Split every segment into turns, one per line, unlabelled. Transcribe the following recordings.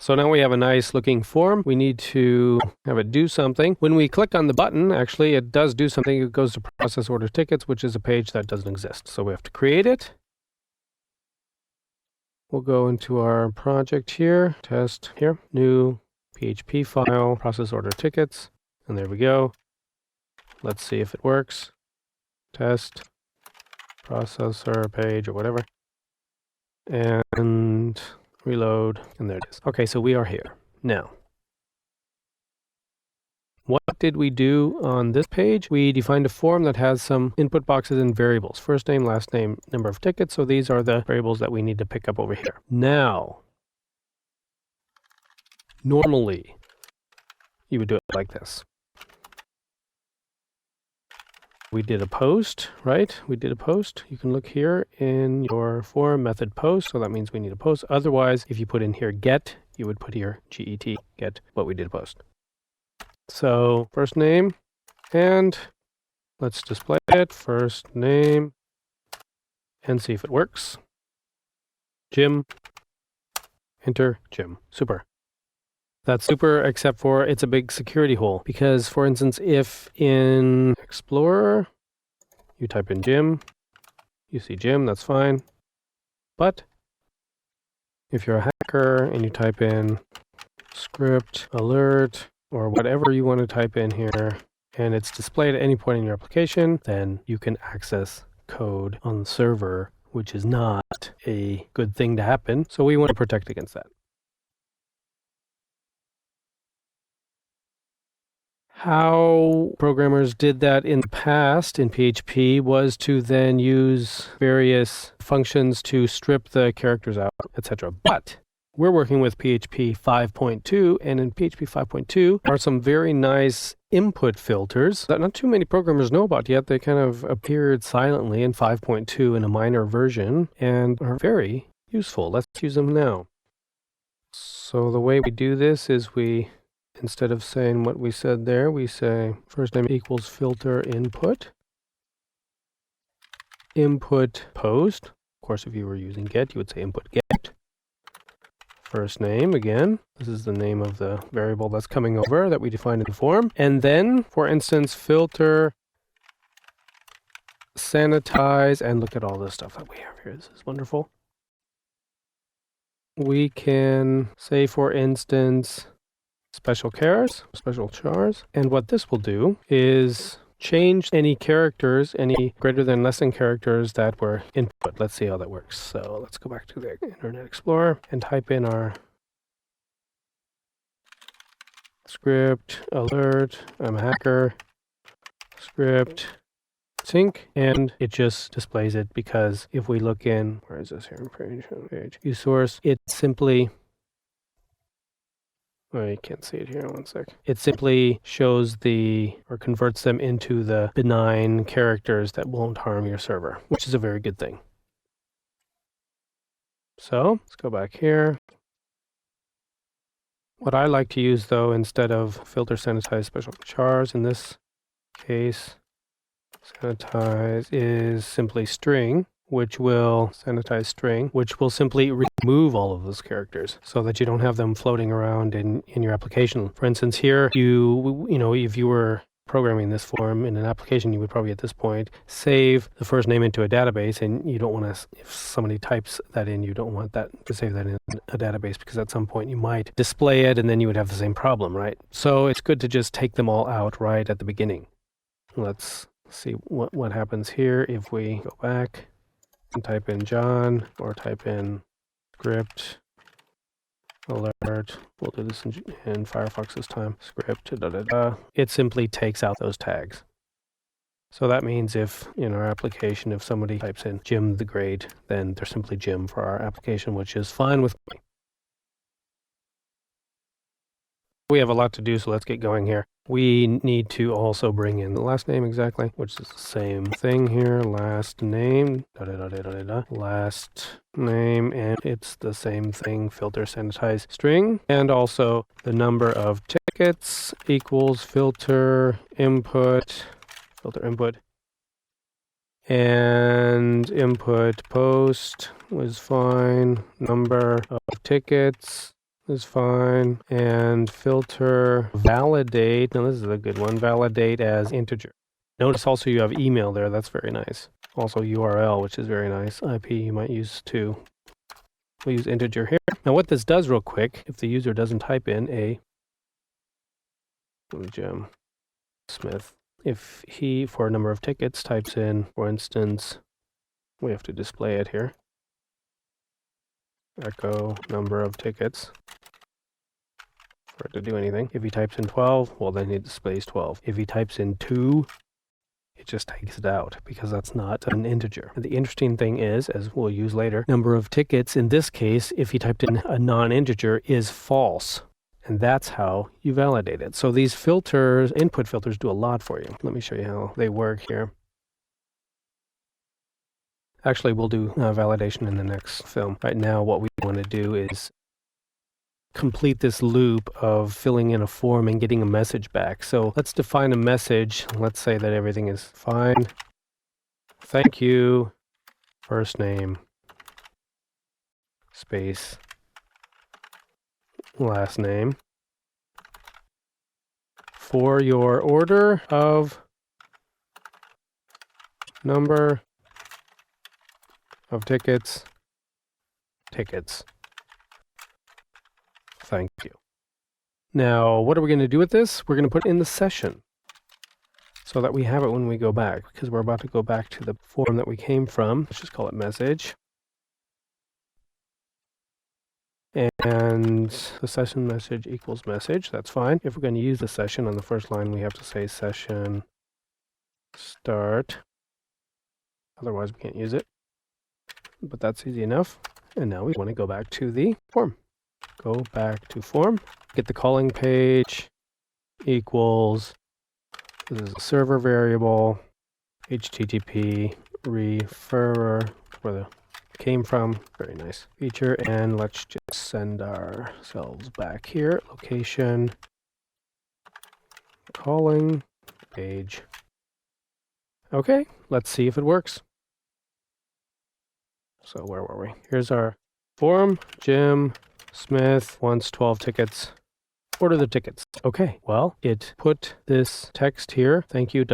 So now we have a nice looking form. We need to have it do something. When we click on the button, actually it does do something. It goes to process order tickets, which is a page that doesn't exist. So we have to create it. We'll go into our project here, test here, new PHP file, process order tickets, and there we go. Let's see if it works. Test, processor page or whatever, and reload, and there it is. Okay, so we are here. Now, what did we do on this page? We defined a form that has some input boxes and variables. First name, last name, number of tickets. So these are the variables that we need to pick up over here. Now, normally, you would do it like this. We did a post, right? We did a post. You can look here in your form method post. So that means we need a post. Otherwise, if you put in here get, you would put here get, get what we did post. So first name, and let's display it. First name, and see if it works. Jim, enter Jim. Super. That's super, except for it's a big security hole. Because, for instance, if in Explorer, you type in Jim, you see Jim, that's fine. But if you're a hacker and you type in script, alert, or whatever you want to type in here, and it's displayed at any point in your application, then you can access code on the server, which is not a good thing to happen. So we want to protect against that. How programmers did that in the past in PHP was to then use various functions to strip the characters out, etc. But we're working with PHP 5.2, and in PHP 5.2 are some very nice input filters that not too many programmers know about yet. They kind of appeared silently in 5.2 in a minor version and are very useful. Let's use them now. So the way we do this is instead of saying what we said there, we say first name equals filter input, input post. Of course, if you were using get, you would say input get. First name, again, this is the name of the variable that's coming over that we defined in the form. And then, for instance, filter, sanitize, and look at all this stuff that we have here. This is wonderful. We can say, for instance, special chars, and what this will do is change any characters, any greater than less than characters that were input. Let's see how that works. So let's go back to the Internet Explorer and type in our script, alert, I'm a hacker, script, sync, and it just displays it because if we look in, where is this here? Page, use source, it simply, I can't see it here, one sec. It simply shows or converts them into the benign characters that won't harm your server, which is a very good thing. So let's go back here. What I like to use though, instead of filter, sanitize, special chars, in this case, sanitize is simply string, which will sanitize string, which will simply remove all of those characters so that you don't have them floating around in your application. For instance, here, if you were programming this form in an application, you would probably at this point save the first name into a database, and you don't want to, if somebody types that in, you don't want that to save that in a database because at some point you might display it and then you would have the same problem, right? So it's good to just take them all out right at the beginning. Let's see what happens here if we go back and type in John or type in script alert. We'll do this in Firefox this time. Script It simply takes out those tags. So that means if in our application, if somebody types in Jim the grade, then they're simply Jim for our application, which is fine with me. We have a lot to do, so let's get going here. We need to also bring in the last name exactly, which is the same thing here. Last name, last name, and it's the same thing, filter, sanitize, string. And also the number of tickets equals filter input, and input post was fine. Number of tickets, is fine. And filter validate. Now this is a good one. Validate as integer. Notice also you have email there. That's very nice. Also URL, which is very nice. IP you might use too. We'll use integer here. Now what this does real quick, if the user doesn't type in a Jim Smith, if he, for a number of tickets, types in, for instance, we have to display it here, echo number of tickets, for it to do anything. If he types in 12, well then it displays 12. If he types in 2, it just takes it out because that's not an integer. And the interesting thing is, as we'll use later, number of tickets in this case, if he typed in a non-integer, is false. And that's how you validate it. So these filters, input filters, do a lot for you. Let me show you how they work here. Actually, we'll do validation in the next film. Right now, what we want to do is complete this loop of filling in a form and getting a message back. So let's define a message. Let's say that everything is fine. Thank you. First name. Space. Last name. For your order of number of tickets. Thank you. Now, what are we going to do with this? We're going to put it in the session so that we have it when we go back, because we're about to go back to the form that we came from. Let's just call it message. And the session message equals message. That's fine. If we're going to use the session on the first line, we have to say session start. Otherwise, we can't use it. But that's easy enough. And now we want to go back to the form. Go back to form. Get the calling page equals, this is a server variable, HTTP referrer, where the came from. Very nice feature. And let's just send ourselves back here. Location, calling page. Okay, let's see if it works. So where were we? Here's our form. Jim Smith wants 12 tickets. Order the tickets. Okay, well, it put this text here, thank you,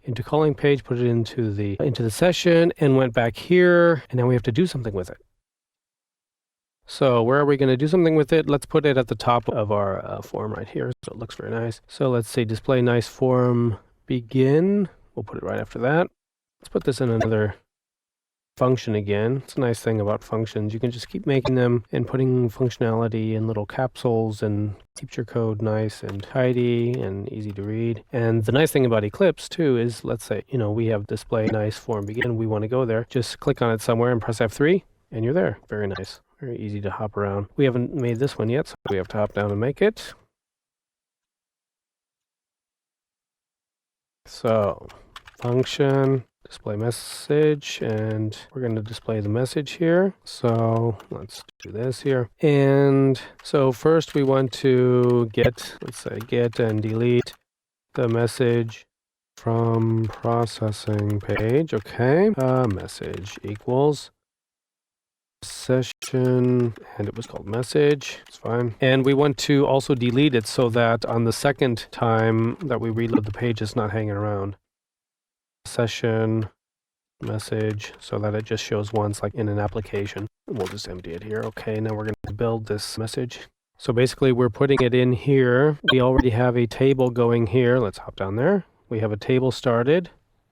into calling page, put it into the session, and went back here, and now we have to do something with it. So where are we going to do something with it? Let's put it at the top of our form right here, so it looks very nice. So let's say display nice form begin. We'll put it right after that. Let's put this in another function again. It's a nice thing about functions. You can just keep making them and putting functionality in little capsules and keeps your code nice and tidy and easy to read. And the nice thing about Eclipse too is, let's say, we have display nice form begin. We want to go there. Just click on it somewhere and press F3 and you're there. Very nice. Very easy to hop around. We haven't made this one yet, so we have to hop down and make it. So function display message, and we're going to display the message here. So let's do this here. And so first we want to get, let's say get and delete the message from processing page. Okay. Message equals session, and it was called message. It's fine. And we want to also delete it so that on the second time that we reload the page, it's not hanging around. Session message, so that it just shows once, like in an application. We'll just empty it here. Okay, now we're going to build this message. So basically we're putting it in here. We already have a table going here. Let's hop down there. We have a table started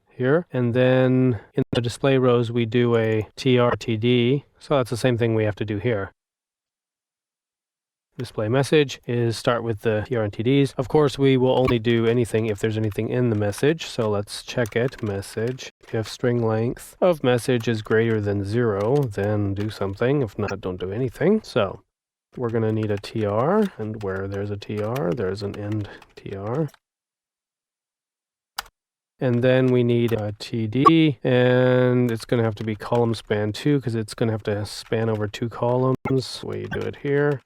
here, and then in the display rows we do a TRTD. So that's the same thing we have to do here. Display message is start with the TRTDs. Of course, we will only do anything if there's anything in the message. So let's check it. Message. If string length of message is greater than 0, then do something. If not, don't do anything. So we're going to need a TR, and where there's a TR, there's an end TR. And then we need a TD, and it's going to have to be column span 2 because it's going to have to span over 2 columns. We do it here.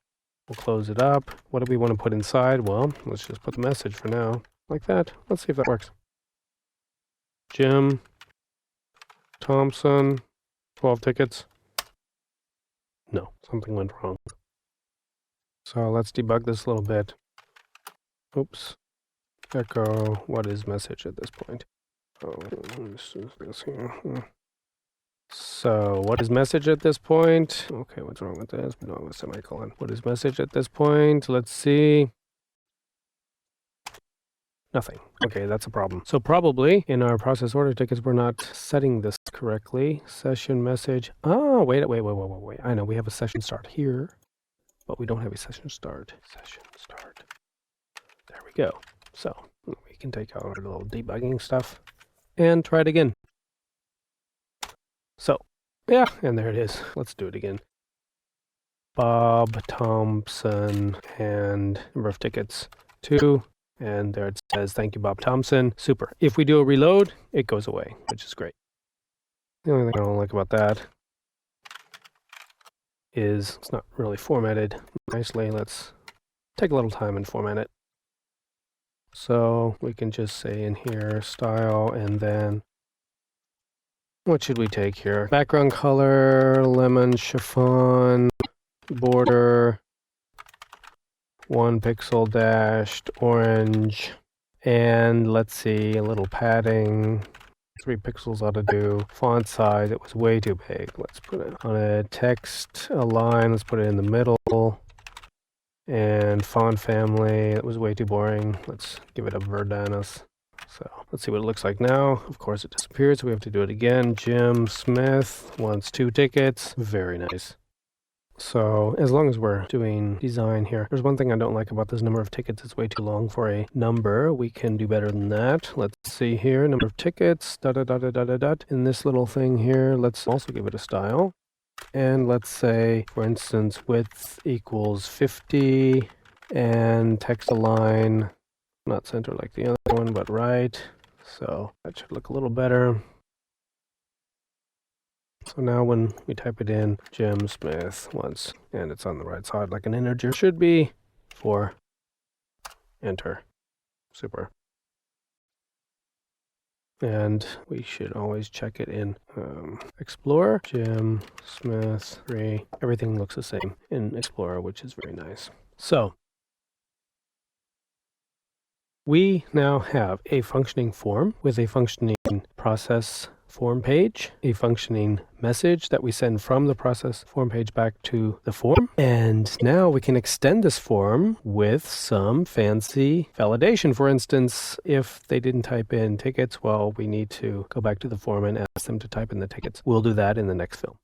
We'll close it up. What do we want to put inside? Well, let's just put the message for now, like that. Let's see if that works. Jim Thompson, 12 tickets. No, something went wrong. So let's debug this a little bit. Oops. Echo, what is message at this point? Oh, this is this here. So what is message at this point? Okay, what's wrong with this? No, a semicolon. What is message at this point? Let's see. Nothing. Okay, that's a problem. So probably in our process order tickets, we're not setting this correctly. Session message. Oh, wait. I know we have a session start here, but we don't have a session start. Session start. There we go. So we can take out our little debugging stuff and try it again. So yeah, and there it is. Let's do it again. Bob Thompson and number of tickets 2. And there it says, thank you, Bob Thompson. Super. If we do a reload, it goes away, which is great. The only thing I don't like about that is it's not really formatted nicely. Let's take a little time and format it. So we can just say in here, style, and then what should we take here? Background color, lemon chiffon, border, 1 pixel dashed orange, and let's see, a little padding. 3 pixels ought to do. Font size, it was way too big. Let's put it on a text align. Let's put it in the middle. And font family, it was way too boring. Let's give it a Verdanus. So let's see what it looks like now. Of course, it disappeared, so we have to do it again. Jim Smith wants 2 tickets. Very nice. So as long as we're doing design here, there's one thing I don't like about this number of tickets. It's way too long for a number. We can do better than that. Let's see here, number of tickets, In this little thing here, let's also give it a style. And let's say, for instance, width equals 50 and text align, not center like the other one, but right. So that should look a little better. So now when we type it in, Jim Smith once, and it's on the right side like an integer should be, 4, enter. Super. And we should always check it in Explorer. Jim Smith 3. Everything looks the same in Explorer, which is very nice. So we now have a functioning form with a functioning process form page, a functioning message that we send from the process form page back to the form. And now we can extend this form with some fancy validation. For instance, if they didn't type in tickets, well, we need to go back to the form and ask them to type in the tickets. We'll do that in the next film.